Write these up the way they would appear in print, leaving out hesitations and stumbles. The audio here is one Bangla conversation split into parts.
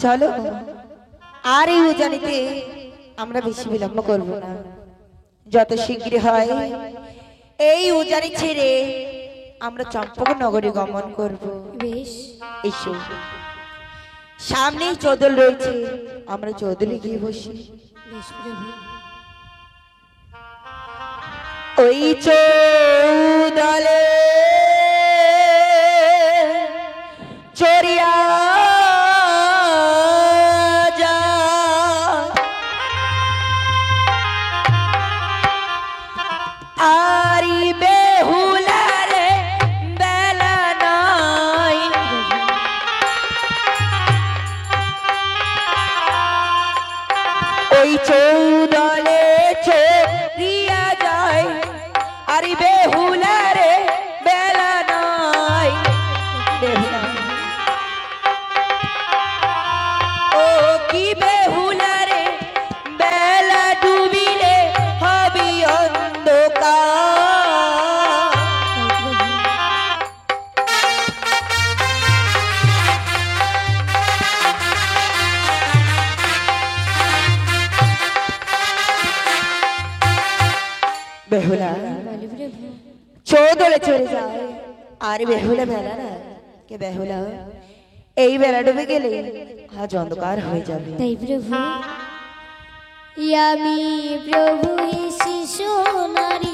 চলো আর এই উজানিতে আমরা বেশি বিলম্ব করব না, যত শীঘ্র হয় এই উজানি ছেড়ে আমরা চম্পক নগরে গমন করব। বেশ। এসো, সামনেই চৌদল রয়েছে, আমরা চৌদলে গিয়ে বসি। বেশ প্রভু। ওই চৌদলে চরিয়া যা আরি বেহুলারে বেলা নাই, ওই চৌদলে চরিয়া যায় আরি বেহুলারে বেলা নাই। বেহুলা ও কি বেহুলারে বেলা ডুবিলে হবি অন্ধকার। বেহুলা বলি প্রভু। চৌদলে চলে যায় আর বেহুলা বেলা না কে বেহুলা এই বেলা ডুবে গেলে আজ অন্ধকার হয়ে যাবে। তাই প্রভু। আমি প্রভু শিশু নারী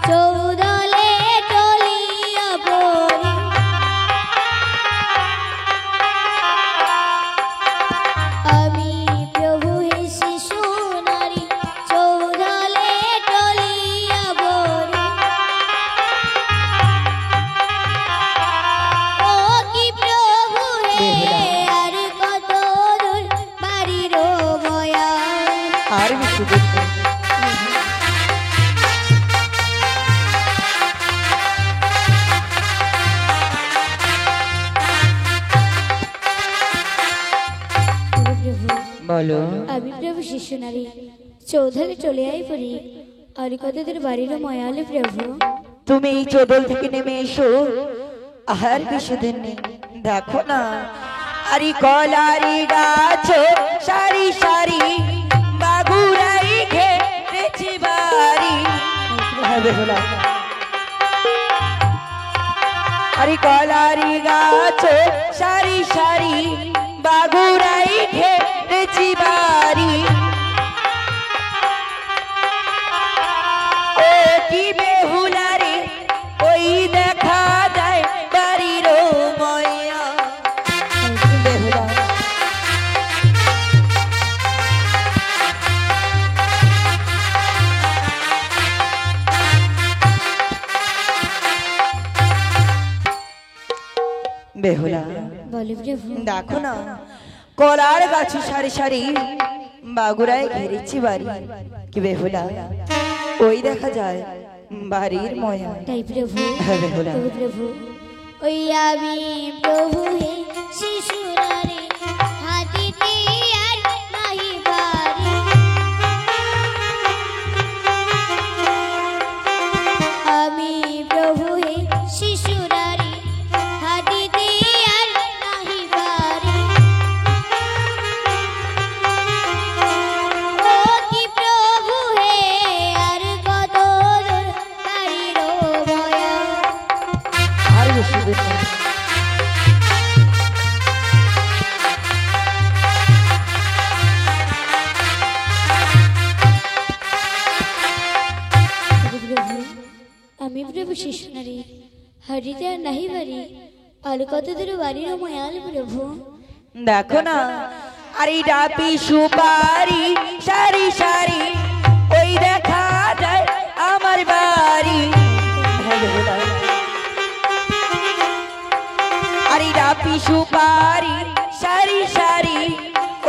চৌদলে টলিয়া পড়ি, আমি প্রভু শিশু নারী চৌদলে টলিয়া পড়ি, ও কি প্রভু হে আর কত দূর বাড়ির বয়া। আর বেশি দেখবে বলো। আমি প্রভু শিশু নারী চৌধুরী চলে আই পড়ি, আর কত দূর বাড়ির ময়ালে প্রভু। তুমি এই চৌদল থেকে নেমে এসো, আর বেশি দিন নেই, দেখো না আরি কলারি গাছ সারি সারি বাগুরাই ঘেরেছি বাড়ি। হ্যাঁ বেহুলা, আরি কলারি গাছ সারি সারি বাগুরাই ঘেরেছি বাড়ি, ও কি বেহুলারে ওই দেখা যায় বাড়ির ময়া। বেহুলা বেহুলা বলি প্রভু। দেখো না কলার গাছ সারি সারি বাগুড়ায় ঘেরেছি বাড়ি। কি বেহুলা ওই দেখা যায় বাড়ির ময়া। তাই প্রভু। হ্যাঁ বেহুলা তবু প্রভু। ওই আমি প্রভু হে শিশু নারী হাতিতে আর নাহি বাড়ি, আমি প্রভু হে শিশু নারী হাতিতে আর নাহি বাড়ি, ও কি প্রভু হে আর কত দূর বাড়ির বয়া। আর বেশি দিন নেই। প্রভু। আমি প্রভু শিশু নারী হারিতে আর নাহি বাড়ি, আর কত দূর বাড়ির ময়াল প্রভু। দেখো না আরে ডাপি সুপারি সারি সারি ওই দেখা যায় আমার বাড়ি। হ্যাঁ বেহুলা, আরে ডাপি সুপারি সারি সারি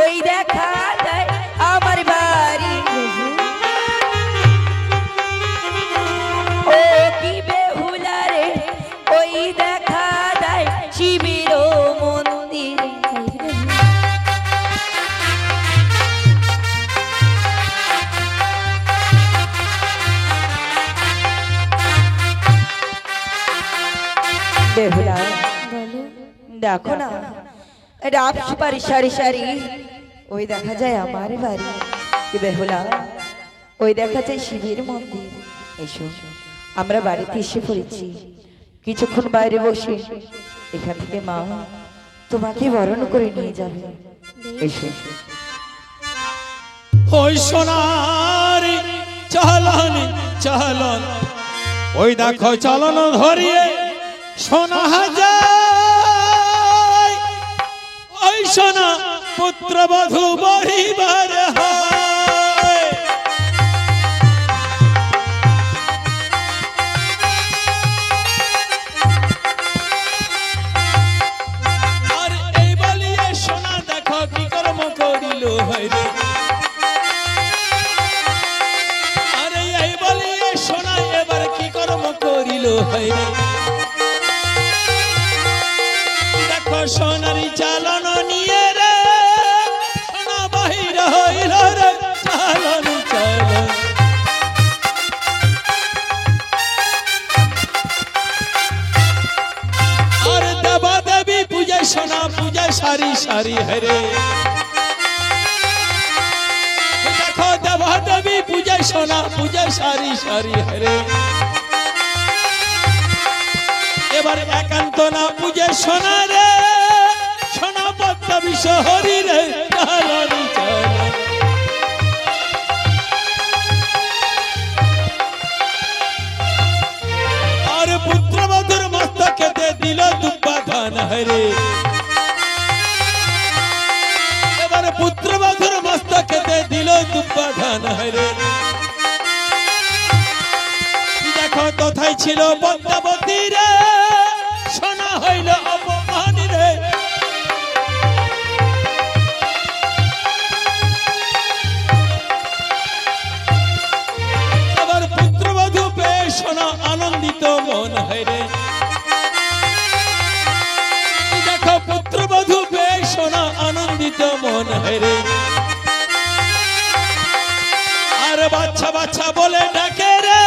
ওই দেখা যায় আমার বাড়ি, ও কি বেহুলারে ওই দেখা যায় শিবির মন্দির। বেহুলা বলো। দেখো না রাত সুপারি সারি সারি ওই দেখা যায় আমার বাড়ি। কি বেহুলা, ওই দেখা যায় শিবের মন্দির। এসো, আমরা বাড়িতে এসে পড়েছি। কিছুক্ষণ বাইরে বসে এখান থেকে মা তোমাকে বরণ করে নিয়ে যাবে। এসো। ওই সোনারি চালান চালান, ওই দেখো চালানো ধরিয়ে সোনা হাজার, ওই সোনা পুত্রবধূ বহিবার হয়। আর এই বলিয়ে সোনা দেখো কি কর্ম করিল হয় রে। আরে এই বলিয়ে সোনা এবার কি কর্ম করিল হয় রে। দেখো সোনারি চালন নিয়ে রে সোনা বাহির হইল রে, চালন চালন। আর দেবা দেবী পূজা সোনা পূজা সারি সারি হরে। দেখো দেবা দেবী পূজা সোনা পূজা সারি সারি হরে। এবার একান্ত না পূজে সোনা রে, সোনা পদ্ম বিশ্ব হরি রে, চালন চালন। আর পুত্রবধূর মস্তকেতে দিল দুব্বা ধান হরে। এবার পুত্রবধূর মস্তকেতে দিল দুব্বা ধান হরে। দেখো তথায় ছিল পদ্মাবতী রে, সোনা হইল অপমান রে। আবার পুত্রবধূ পেয়ে সোনা আনন্দিত মন হয় রে। দেখো পুত্রবধূ পেয়ে সোনা আনন্দিত মন হয় রে। আর বাচ্চা বাচ্চা বলে ডাকে রে,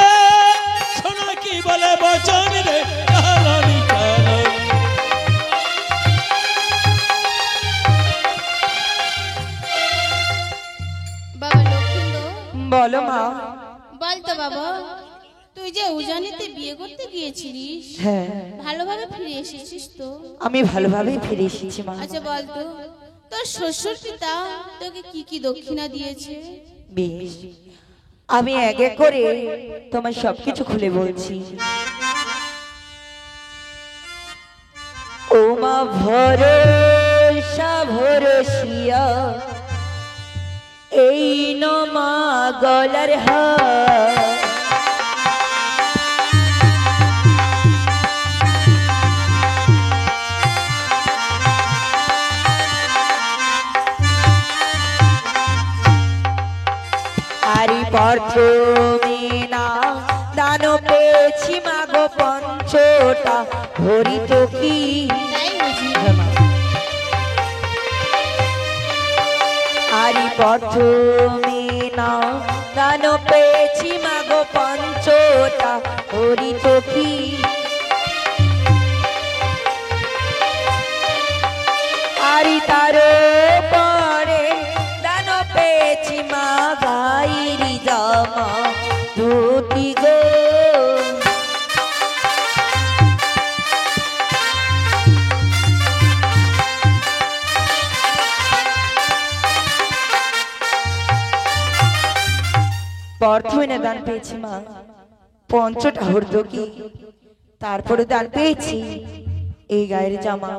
সোনা কি বলে বচন রে, চালন চালন। বাবা লক্ষ্মীন্দ, বলো মা। বলতো বাবা, তুই যে উজানিতে বিয়ে করতে গিয়েছিলিস, হ্যাঁ, ভালোভাবে ফিরে এসেছিস তো? আমি ভালোভাবেই ফিরে এসেছি মা। আচ্ছা বলতো, তোর শ্বশুর পিতা তোকে কি কি দক্ষিণা দিয়েছে? বেশ, আমি এক এক করে তোমার সবকিছু খুলে বলছি। ও মা ভরসা ভরসিয়া, এই নমা গলার হার। আরি প্রথমে না দান পেয়েছি মাগো পঞ্চটা, হরিত কি তাই বুঝি? আরি প্রথমে না দান পেয়েছি মাগো পঞ্চটা, হরিত কি আরি তার পরে দান পেয়েছি মা গাইরি জামা ধুতি গো। প্রথমে না দান পেয়েছি মা পঞ্চটা হরদকি, তারপরে দান পেয়েছি এই গায়ের জামা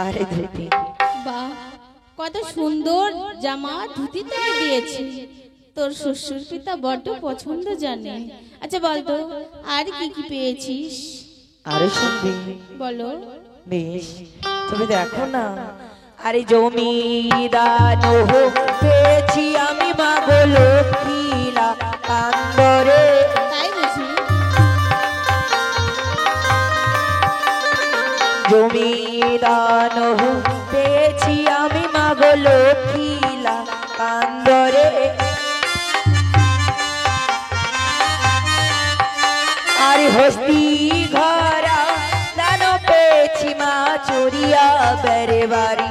আর এই ধুতি। বাহ, কত সুন্দর জামা ধুতি তোকে দিয়েছে। তোর শ্বশুর পিতা বড্ড পছন্দ জানে। আচ্ছা বলতো, আর কি কি পেয়েছিস? আরো শুনবি? বলো। বেশ, তুমি দেখো না, আরে জমিদান পেয়েছি আমি মাগো লক্ষ্মীলা কান্দরে। তাই বুঝি? জমিদান পেয়েছি আমি মাগো লক্ষ্মীলা কান্দরে। আরে হস্তি ঘরা দান পেয়েছি মা চুরিয়া বেড়ে বাড়ি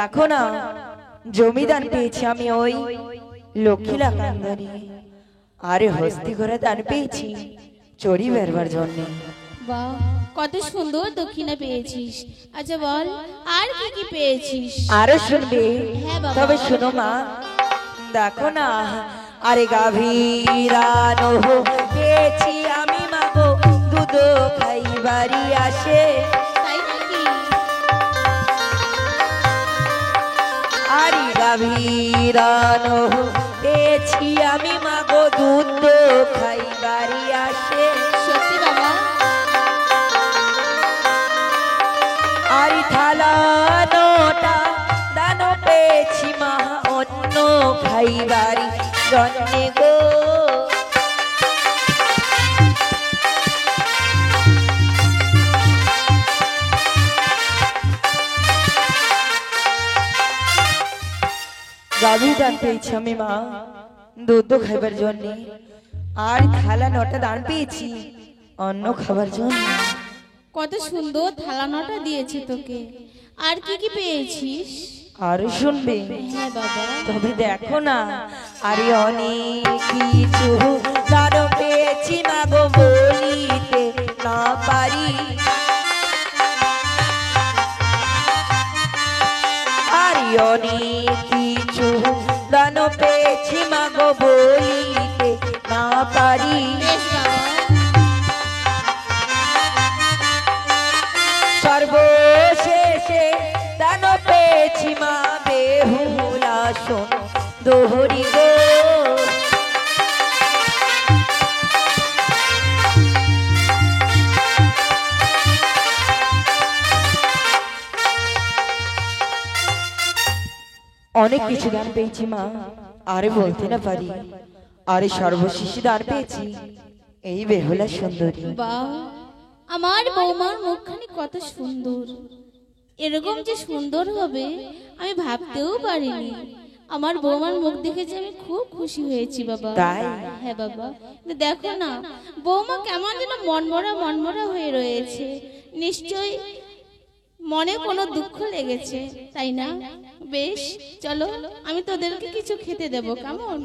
দেখো না, জমিদান পেয়েছি আমি ওই লক্ষ্মীলা কান্দারি, আরে হস্তি করে দান পেয়েছি চড়ি বেরবার জন্য। বাহ, কত সুন্দর দক্ষিণা পেয়েছিস। আচ্ছা বল, আর কি কি পেয়েছিস? আরো শুনবে? হ্যাঁ বাবা। তবে শোনো মা, দেখো না, আরে গাভীরানো পেয়েছি আমি মাগো, দুধ খাইবারি আসে। তাই নাকি? আরে গাভীরানো পেয়েছি আমি মাগো, দুধ খাইবারি আসে। সত্যি বাবা? আরে থালানোটা দানো পেয়েছি মা, অন্য খাইবারি জন্যে গো। গাভী দান পেয়েছি আমি মা, দুধ খাইবার জন্য। আর থালা নটা দান পেয়েছি অন্য খাবার জন্য। কত সুন্দর থালানোটা দিয়েছে তোকে। আর কি কি পেয়েছিস? আরো শুনবে? হ্যাঁ বাবা। তবে দেখো না, আরে অনেক কিছু দান পেয়েছি মাগো, বলিতে না পারি। আরে অনেক কিছু দান পেয়েছি মাগো, বলিতে না পারি। বেশ বাবা। সর্বশেষে দান পেয়েছি মা, বেহুলা শোন দোহরি গো। অনেক কিছু দান পেয়েছি মা, আরে বলতে না পারি। আরে সর্বশেষে দান পেয়েছি এই বেহুলা সুন্দরী। বাহ, আমার বৌমার মুখখানি কত সুন্দর। এরকম যে সুন্দর হবে আমি ভাবতেও পারিনি। আমার বৌমার মুখ দেখে যে আমি খুব খুশি হয়েছি বাবা। তাই? হ্যাঁ বাবা। কিন্তু দেখো না, বৌমা কেমন যেন মনমরা মনমরা হয়ে রয়েছে। নিশ্চয়ই মনে কোনো দুঃখ লেগেছে, তাই না? বেশ, চলো আমি তোদেরকে কিছু খেতে দেবো, কেমন?